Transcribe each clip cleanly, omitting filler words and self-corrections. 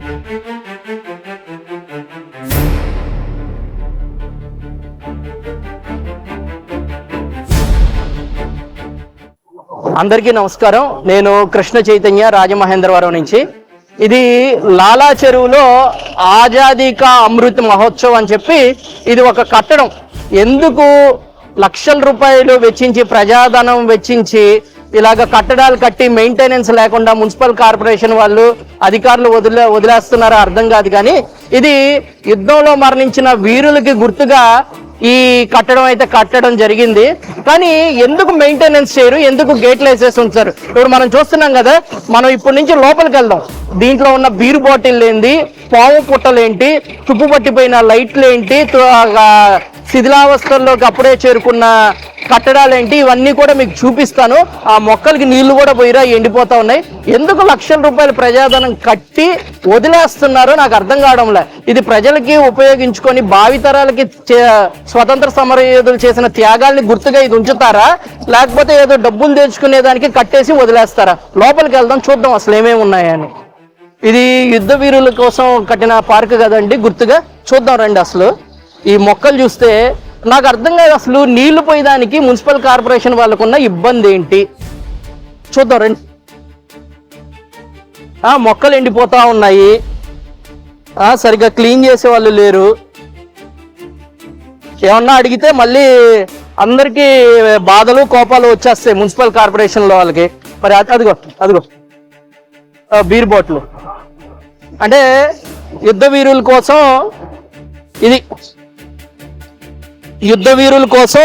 అందరికీ నమస్కారం. నేను కృష్ణ చైతన్య, రాజమహేంద్రవరం నుంచి. ఇది లాలా చెరువులో ఆజాదీ కా అమృత్ మహోత్సవ్ అని చెప్పి ఇది ఒక కట్టడం. ఎందుకు లక్షల రూపాయలు వెచ్చించి, ప్రజాధనం వెచ్చించి ఇలాగ కట్టడాలు కట్టి మెయింటెనెన్స్ లేకుండా మున్సిపల్ కార్పొరేషన్ వాళ్ళు అధికారులు వదిలేస్తున్నారో అర్థం కాదు. కానీ ఇది యుద్ధంలో మరణించిన వీరులకి గుర్తుగా ఈ కట్టడం అయితే కట్టడం జరిగింది. కానీ ఎందుకు మెయింటెనెన్స్ చేయరు, ఎందుకు గేట్లు వేసేసి ఉంచారు? ఇప్పుడు మనం చూస్తున్నాం కదా, మనం ఇప్పటి నుంచి లోపలికి వెళ్దాం. దీంట్లో ఉన్న బీరు బాటిల్ ఏంటి, పాము పుట్టలేంటి, తుప్పు పట్టిపోయిన లైట్లు ఏంటి, శిథిలావస్థల్లోకి అప్పుడే చేరుకున్న కట్టడాలేంటి, ఇవన్నీ కూడా మీకు చూపిస్తాను. ఆ మొక్కలకి నీళ్లు కూడా పోయిరా, ఎండిపోతా ఉన్నాయి. ఎందుకు లక్షల రూపాయల ప్రజాధనం కట్టి వదిలేస్తున్నారో నాకు అర్థం కావడంలే. ఇది ప్రజలకి ఉపయోగించుకొని భావితరాలకి స్వతంత్ర సమరయోధులు చేసిన త్యాగాల్ని గుర్తుగా ఇది ఉంచుతారా, లేకపోతే ఏదో డబ్బులు తెచ్చుకునే దానికి కట్టేసి వదిలేస్తారా? లోపలికి వెళ్దాం, చూద్దాం అసలు ఏమేమి ఉన్నాయని. ఇది యుద్ధ వీరుల కోసం కట్టిన పార్క్ కదండి, గుర్తుగా చూద్దాం రండి. అసలు ఈ మొక్కలు చూస్తే నాకు అర్థం కాదు, అసలు నీళ్లు పోయేదానికి మున్సిపల్ కార్పొరేషన్ వాళ్ళకున్న ఇబ్బంది ఏంటి చూద్దాం రండి. మొక్కలు ఎండిపోతా ఉన్నాయి, సరిగ్గా క్లీన్ చేసే వాళ్ళు లేరు. ఏమన్నా అడిగితే మళ్ళీ అందరికీ బాధలు కోపాలు వచ్చేస్తాయి మున్సిపల్ కార్పొరేషన్లో వాళ్ళకి. మరి అదిగో అదిగో బీర్ బాటిల్ అంటే యుద్ధ వీరుల కోసం, ఇది యుద్ధ వీరుల కోసం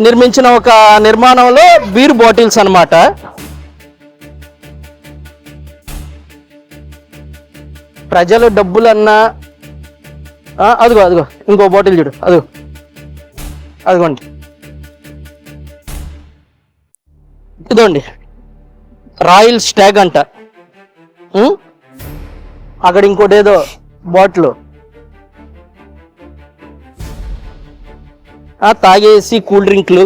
నిర్మించిన ఒక నిర్మాణంలో బీర్ బాటిల్స్ అన్నమాట. ప్రజలు డబ్బులన్నా అదిగో అదిగో ఇంకో బాటిల్ చూడు, అదిగో అదిగోండి, ఇదండి రాయల్ స్టాగ్ అంట. అక్కడ ఇంకోటి ఏదో బాటిల్ తాగేసి కూల్ డ్రింక్లు.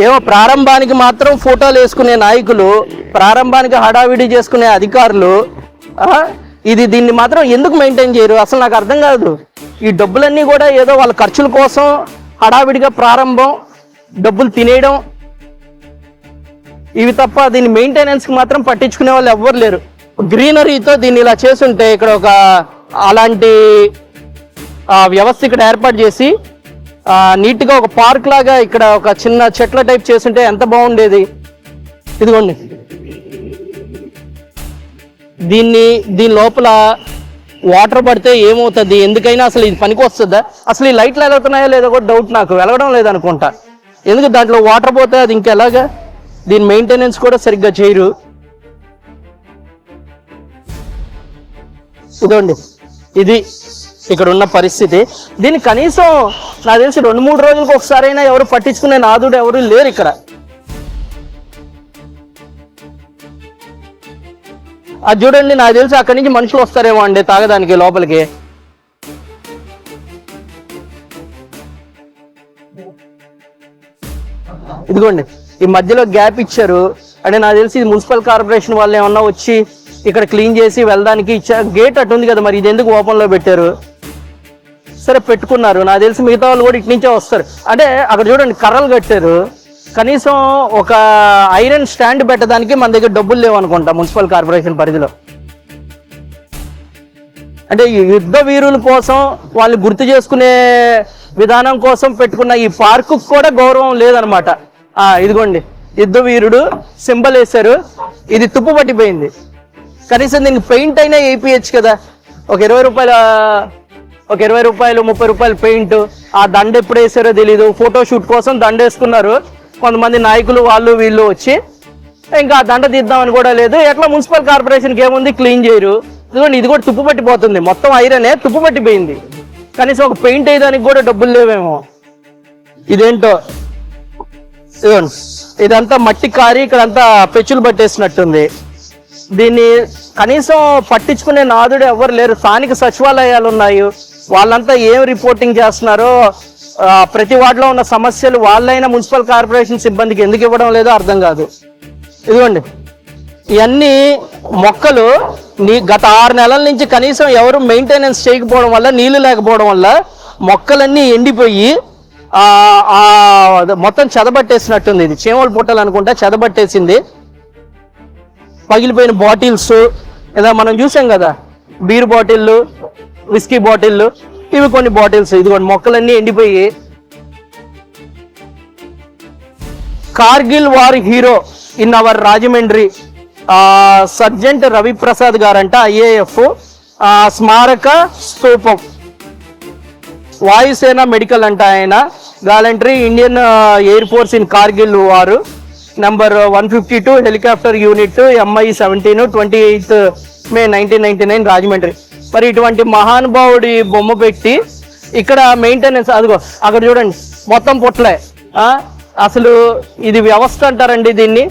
ఏమో ప్రారంభానికి మాత్రం ఫోటోలు వేసుకునే నాయకులు, ప్రారంభానికి హడావిడి చేసుకునే అధికారులు, దీన్ని మాత్రం ఎందుకు మెయింటైన్ చేయరు అసలు నాకు అర్థం కాదు. ఈ డబ్బులన్నీ కూడా ఏదో వాళ్ళ ఖర్చుల కోసం హడావిడిగా ప్రారంభం, డబ్బులు తినేయడం, ఇవి తప్ప దీని మెయింటెనెన్స్కి మాత్రం పట్టించుకునే వాళ్ళు ఎవ్వరు లేరు. గ్రీనరీతో దీన్ని ఇలా చేస్తుంటే, ఇక్కడ ఒక అలాంటి వ్యవస్థ ఇక్కడ ఏర్పాటు చేసి నీట్గా ఒక పార్క్ లాగా ఇక్కడ ఒక చిన్న చెట్ల టైప్ చేస్తుంటే ఎంత బాగుండేది. ఇదిగోండి, దీని లోపల వాటర్ పడితే ఏమవుతుంది, ఎందుకైనా అసలు ఇది పనికి వస్తుందా? అసలు ఈ లైట్లు వెలుగుతున్నాయో లేదో కూడా డౌట్ నాకు, వెలగడం లేదనుకుంటా. ఎందుకు దాంట్లో వాటర్ పోతే అది ఇంకెలాగా? దీని మెయింటెనెన్స్ కూడా సరిగ్గా చేయరు. ఇదండి, ఇది ఇక్కడ ఉన్న పరిస్థితి. దీన్ని కనీసం నాకు తెలిసి 2-3 రోజులకు ఒకసారైనా ఎవరు పట్టించుకునే నాదుడు ఎవరు లేరు ఇక్కడ. అది చూడండి, నాకు తెలిసి అక్కడి నుంచి మనుషులు వస్తారేమో అండి తాగడానికి లోపలికి. ఇదిగోండి, ఈ మధ్యలో గ్యాప్ ఇచ్చారు. అంటే నాకు తెలిసి ఇది మున్సిపల్ కార్పొరేషన్ వాళ్ళు ఏమన్నా వచ్చి ఇక్కడ క్లీన్ చేసి వెళ్ళడానికి ఇచ్చారు. గేట్ అటు ఉంది కదా, మరి ఇది ఎందుకు ఓపెన్లో పెట్టారు? సరే పెట్టుకున్నారు, నాకు తెలిసి మిగతా వాళ్ళు కూడా ఇటు నుంచే వస్తారు. అంటే అక్కడ చూడండి కర్రలు కట్టారు, కనీసం ఒక ఐరన్ స్టాండ్ పెట్టడానికి మన దగ్గర డబ్బులు లేవు అనుకుంటా మున్సిపల్ కార్పొరేషన్ పరిధిలో. అంటే యుద్ధ వీరుల కోసం వాళ్ళు గుర్తు చేసుకునే విధానం కోసం పెట్టుకున్న ఈ పార్కు కూడా గౌరవం లేదనమాట. ఇదిగోండి, యుద్ధ వీరుడు సింబల్ వేశారు, ఇది తుప్పు పట్టిపోయింది. కనీసం దీనికి పెయింట్ అయినా వేయించచ్చు కదా. ఒక 20 రూపాయలు 30 రూపాయలు పెయింట్. ఆ దండ ఎప్పుడు వేసారో తెలీదు. ఫోటోషూట్ కోసం దండ వేసుకున్నారు కొంతమంది నాయకులు, వాళ్ళు వీళ్ళు వచ్చి. ఇంకా ఆ దండ తీద్దామని కూడా లేదు. ఎట్లా మున్సిపల్ కార్పొరేషన్కి ఏముంది, క్లీన్ చేయరు. ఇదిగోండి, ఇది కూడా తుప్పు పట్టిపోతుంది, మొత్తం ఐరనే తుప్పు పట్టిపోయింది. కనీసం ఒక పెయింట్ వేయడానికి కూడా డబ్బులు లేవేమో. ఇదేంటో, ఇదిగోండి, ఇదంతా మట్టి కారి ఇక్కడంతా పెచ్చులు పట్టేసినట్టుంది. దీన్ని కనీసం పట్టించుకునే నాదుడు ఎవరు లేరు. స్థానిక సచివాలయాలు ఉన్నాయి, వాళ్ళంతా ఏం రిపోర్టింగ్ చేస్తున్నారో, ప్రతి వార్డులో ఉన్న సమస్యలు వాళ్ళైనా మున్సిపల్ కార్పొరేషన్ సిబ్బందికి ఎందుకు ఇవ్వడం లేదో అర్థం కాదు. ఇదిగోండి ఇవన్నీ మొక్కలు గత 6 నెలల నుంచి కనీసం ఎవరు మెయింటెనెన్స్ చేయకపోవడం వల్ల, నీళ్లు లేకపోవడం వల్ల మొక్కలన్నీ ఎండిపోయి మొత్తం చెదబట్టేసినట్టుంది. ఇది చీమల పుట్టలు అనుకుంటా, చెదబట్టేసింది. పగిలిపోయిన బాటిల్స్, ఇలా మనం చూసాం కదా, బీర్ బాటిళ్ళు, విస్కీ బాటిళ్ళు, ఇవి కొన్ని బాటిల్స్. ఇదిగోండి మొక్కలన్నీ ఎండిపోయి. Kargil war hero in our Rajahmundry sergeant Raviprasad గారంట, ఐఏఎఫ్ స్మారక స్తూపం, వాయుసేన మెడికల్ అంట ఆయన, gallantry Indian air force in Kargil war, number 152 helicopter unit MI-17, 28 May 1999 Rajahmundry. మరి ఇటువంటి మహానుభావుడి బొమ్మ పెట్టి ఇక్కడ మెయింటెనెన్స్, అదిగో అక్కడ చూడండి మొత్తం పొట్లే. అసలు ఇది వ్యవస్థ అంటారండి దీన్ని.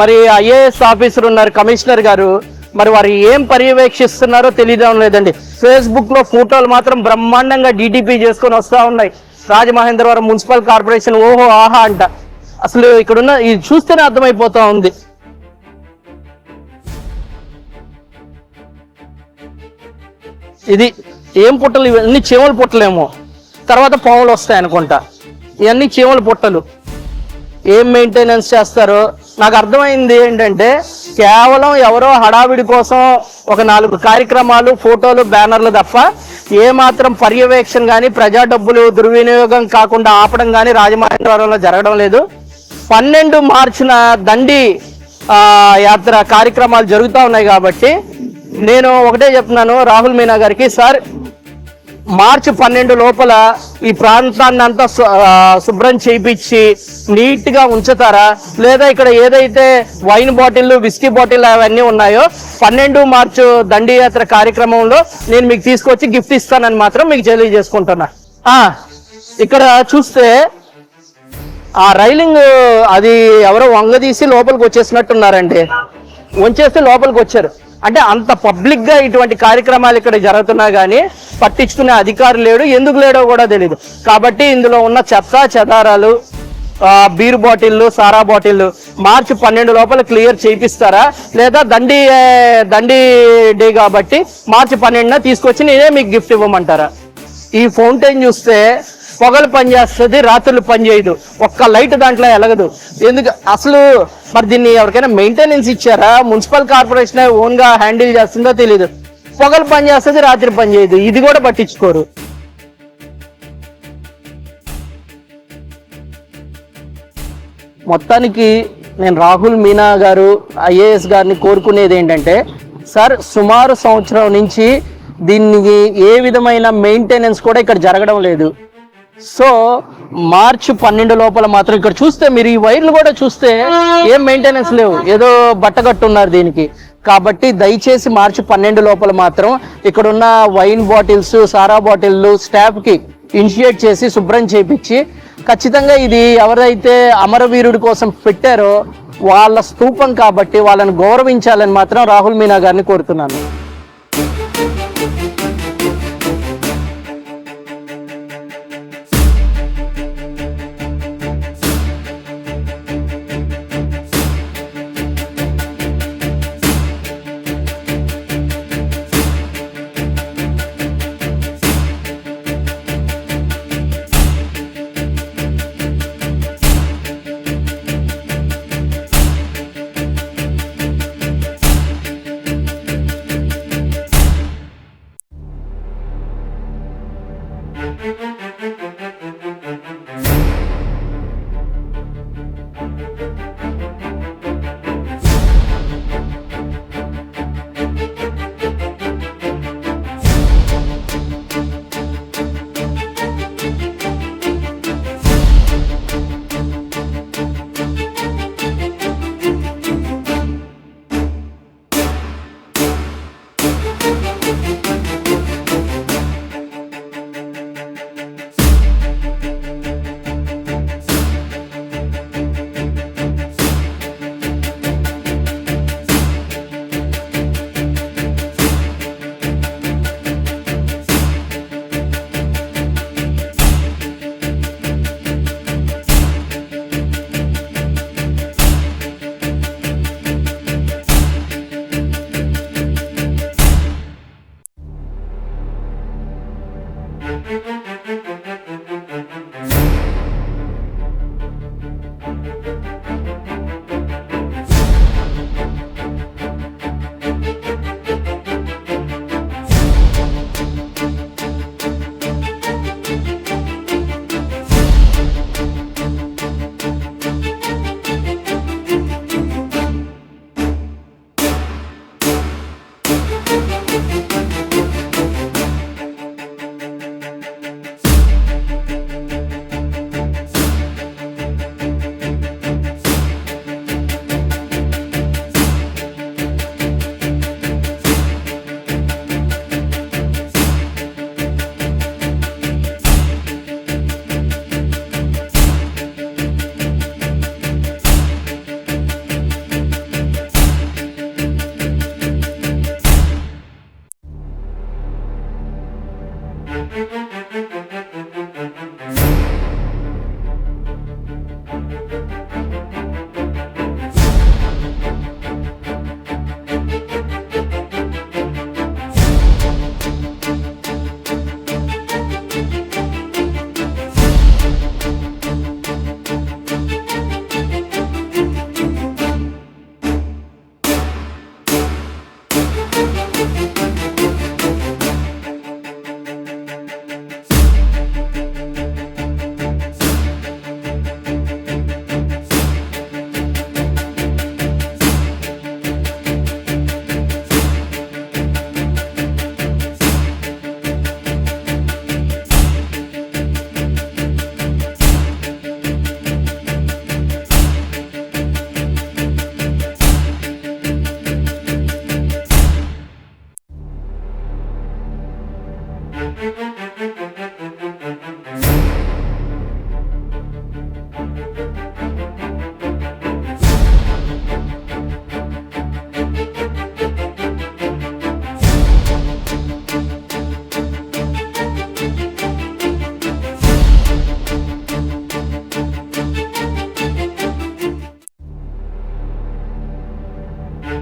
మరి ఐఏఎస్ ఆఫీసర్ ఉన్నారు, కమిషనర్ గారు, మరి వారు ఏం పర్యవేక్షిస్తున్నారో తెలియడం లేదండి. ఫేస్బుక్లో ఫోటోలు మాత్రం బ్రహ్మాండంగా DTP చేసుకొని వస్తూ ఉన్నాయి. రాజమహేంద్రవరం మున్సిపల్ కార్పొరేషన్ ఓహో ఆహా అంట. అసలు ఇక్కడున్న ఇది చూస్తేనే అర్థమైపోతా ఉంది. ఇది ఏం పుట్టలు, ఇవన్నీ చీమల పుట్టలేమో, తర్వాత పాములు వస్తాయి అనుకుంటా. ఇవన్నీ చీమల పుట్టలు. ఏం మెయింటెనెన్స్ చేస్తారో నాకు అర్థమైంది ఏంటంటే, కేవలం ఎవరో హడావిడి కోసం ఒక 4 కార్యక్రమాలు, ఫోటోలు, బ్యానర్లు తప్ప ఏమాత్రం పర్యవేక్షణ కానీ, ప్రజా డబ్బులు దుర్వినియోగం కాకుండా ఆపడం కానీ రాజమహేంద్రవరంలో జరగడం లేదు. 12 మార్చిన దండి యాత్ర కార్యక్రమాలు జరుగుతూ ఉన్నాయి. కాబట్టి నేను ఒకటే చెప్తున్నాను రాహుల్ మీనా గారికి, సార్ మార్చి 12 లోపల ఈ ప్రాంతాన్ని అంతా శుభ్రం చేయించి నీట్గా ఉంచుతారా, లేదా ఇక్కడ ఏదైతే వైన్ బాటిల్, విస్కీ బాటిల్ అవన్నీ ఉన్నాయో 12 మార్చు దండియాత్ర కార్యక్రమంలో నేను మీకు తీసుకొచ్చి గిఫ్ట్ ఇస్తానని మాత్రం మీకు తెలియజేసుకుంటున్నా. ఇక్కడ చూస్తే ఆ రైలింగ్ అది ఎవరో వంగదీసి లోపలికి వచ్చేసినట్టున్నారండి. వంచేస్తే లోపలికి వచ్చారు. అంటే అంత పబ్లిక్ గా ఇటువంటి కార్యక్రమాలు ఇక్కడ జరుగుతున్నా కానీ పట్టించుకునే అధికారం లేడు. ఎందుకు లేడో కూడా తెలియదు. కాబట్టి ఇందులో ఉన్న చెత్త చెదారాలు, బీర్ బాటిళ్ళు, సారా బాటిళ్ళు మార్చి 12 లోపల క్లియర్ చేయిస్తారా, లేదా దండి డే కాబట్టి మార్చి 12న తీసుకొచ్చి నేనే మీకు గిఫ్ట్ ఇవ్వమంటారా? ఈ ఫౌంటైన్ చూస్తే పొగలు పనిచేస్తుంది, రాత్రులు పనిచేయదు, ఒక్క లైట్ దాంట్లో ఎలగదు. ఎందుకు అసలు? మరి దీన్ని ఎవరికైనా మెయింటెనెన్స్ ఇచ్చారా? మున్సిపల్ కార్పొరేషన్ ఓన్ గా హ్యాండిల్ చేస్తుందో తెలియదు. పొగలు పనిచేస్తుంది, రాత్రి పనిచేయదు, ఇది కూడా పట్టించుకోరు. మొత్తానికి నేను రాహుల్ మీనా గారు, ఐఏఎస్ గారిని కోరుకునేది ఏంటంటే, సార్ సుమారు సంవత్సరం నుంచి దీనికి ఏ విధమైన మెయింటెనెన్స్ కూడా ఇక్కడ జరగడం లేదు. సో మార్చి 12 లోపల మాత్రం ఇక్కడ చూస్తే మీరు ఈ వైర్లు కూడా చూస్తే ఏం మెయింటెనెన్స్ లేవు, ఏదో బట్టగట్టున్నారు దీనికి. కాబట్టి దయచేసి మార్చి 12 లోపల మాత్రం ఇక్కడున్న వైన్ బాటిల్స్, సారా బాటిల్లు స్టాఫ్కి ఇనిషియేట్ చేసి శుభ్రం చేయించి, ఖచ్చితంగా ఇది ఎవరైతే అమరవీరుడి కోసం పెట్టారో వాళ్ళ స్తూపం కాబట్టి వాళ్ళని గౌరవించాలని మాత్రం రాహుల్ మీనా గారిని కోరుతున్నాను.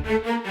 Thank you.